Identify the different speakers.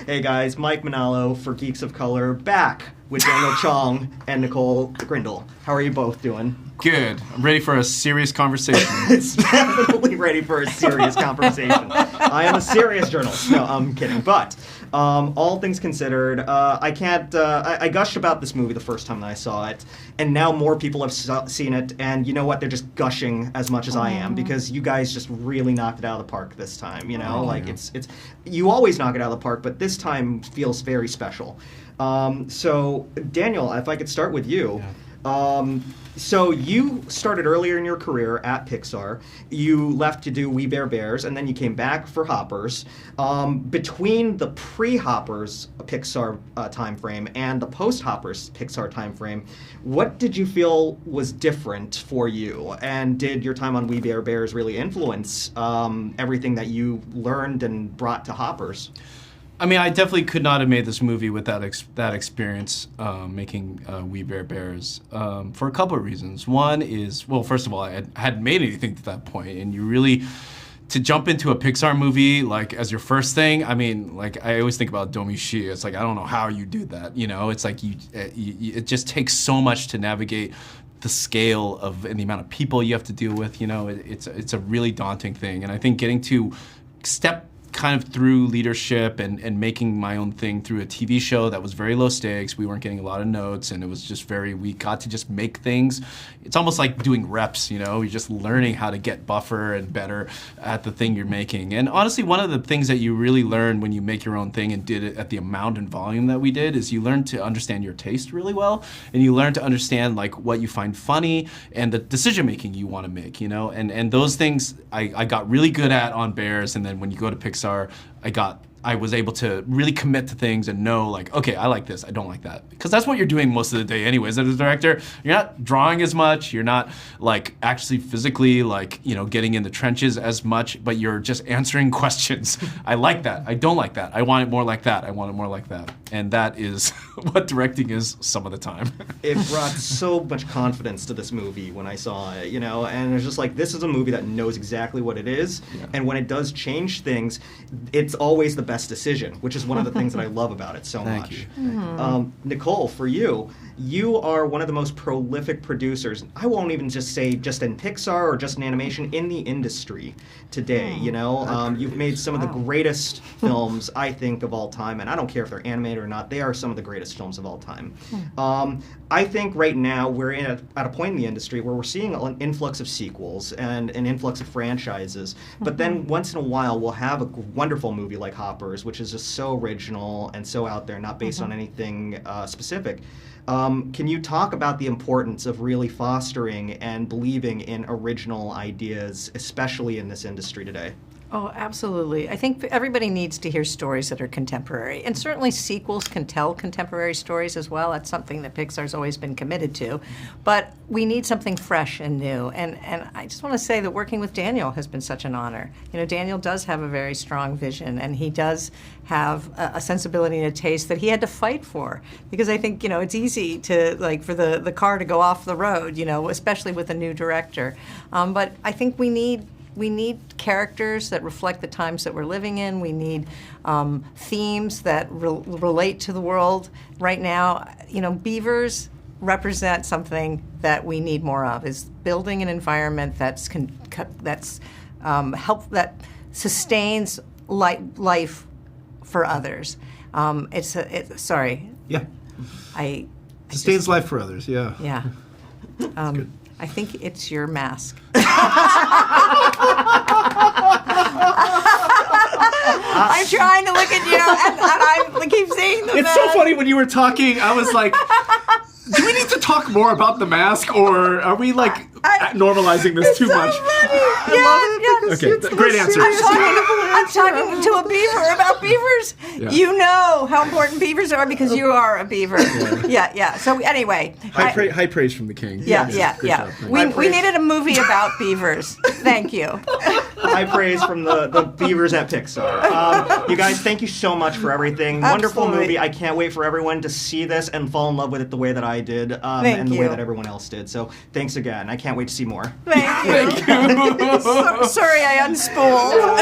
Speaker 1: Hey guys, Mike Manalo for Geeks of Color, back with Daniel Chong and Nicole Grindle. How are you both doing?
Speaker 2: Good. I'm ready for a serious conversation.
Speaker 1: It's definitely ready for a serious conversation. I am a serious journalist. No, I'm kidding. But all things considered, I gushed about this movie the first time that I saw it, and now more people have seen it, and you know what? They're just gushing as much as I am, because you guys just really knocked it out of the park this time. You know, it's you always knock it out of the park, but this time feels very special. So Daniel, if I could start with you. Yeah. So you started earlier in your career at Pixar. You left to do We Bare Bears, and then you came back for Hoppers. Between the pre-Hoppers Pixar timeframe and the post-Hoppers Pixar timeframe, what did you feel was different for you? And did your time on We Bare Bears really influence everything that you learned and brought to Hoppers?
Speaker 2: I mean, I definitely could not have made this movie without that experience making We Bare Bears for a couple of reasons. One is, well, first of all, I hadn't made anything to that point, and you really, to jump into a Pixar movie like as your first thing, I mean, like I always think about Domi Shi. It's like, I don't know how you do that, you know? It's like it just takes so much to navigate the scale of and the amount of people you have to deal with, you know? It's a really daunting thing, and I think getting to step kind of through leadership and making my own thing through a TV show that was very low stakes. We weren't getting a lot of notes, and it was just we got to just make things. It's almost like doing reps, you know? You're just learning how to get buffer and better at the thing you're making. And honestly, one of the things that you really learn when you make your own thing and did it at the amount and volume that we did is you learn to understand your taste really well, and you learn to understand like what you find funny and the decision making you want to make, you know? And those things I got really good at on Bears, and then when you go to Pixar, I was able to really commit to things and know, like, okay, I like this, I don't like that. Because that's what you're doing most of the day anyways as a director. You're not drawing as much, you're not like actually physically like, you know, getting in the trenches as much, but you're just answering questions. I like that, I don't like that, I want it more like that, I want it more like that. And that is what directing is some of the time.
Speaker 1: It brought so much confidence to this movie when I saw it, you know, and it's just like, this is a movie that knows exactly what it is, and when it does change things, it's always the best decision, which is one of the things that I love about it so much.
Speaker 2: You.
Speaker 1: Nicole, for you, you are one of the most prolific producers, I won't even just say just in Pixar or just in animation, in the industry today, you know? You've made some of the greatest films, I think, of all time, and I don't care if they're animated or not, they are some of the greatest films of all time. I think right now we're at a point in the industry where we're seeing an influx of sequels and an influx of franchises, but then once in a while we'll have a wonderful movie like Hoppers, which is just so original and so out there, not based on anything specific. Can you talk about the importance of really fostering and believing in original ideas, especially in this industry today?
Speaker 3: Oh, absolutely. I think everybody needs to hear stories that are contemporary. And certainly sequels can tell contemporary stories as well. That's something that Pixar's always been committed to. But we need something fresh and new. And I just want to say that working with Daniel has been such an honor. You know, Daniel does have a very strong vision, and he does have a sensibility and a taste that he had to fight for. Because I think, you know, it's easy to, like, for the car to go off the road, you know, especially with a new director. But I think we need characters that reflect the times that we're living in. We need themes that relate to the world right now. You know, beavers represent something that we need more of, is building an environment that sustains life for others. Sorry.
Speaker 4: Yeah. Sustains life for others, yeah.
Speaker 3: Yeah. I think it's your mask. I'm trying to look at you, and I keep seeing the mask.
Speaker 4: It's so funny when you were talking, I was like, do we need to talk more about the mask, or are we like normalizing this too much?
Speaker 3: Yes.
Speaker 4: Okay, great answer.
Speaker 3: I'm talking to a beaver about beavers. Yeah. You know how important beavers are because you are a beaver. Yeah. So anyway,
Speaker 4: high praise from the king.
Speaker 3: Yeah. We needed a movie about beavers. Thank you.
Speaker 1: High praise from the beavers at Pixar. You guys, thank you so much for everything.
Speaker 3: Absolutely.
Speaker 1: Wonderful movie. I can't wait for everyone to see this and fall in love with it the way that I did, and the way that everyone else did. So thanks again. I can't wait to see more.
Speaker 3: Thank you. Sorry I unspooled.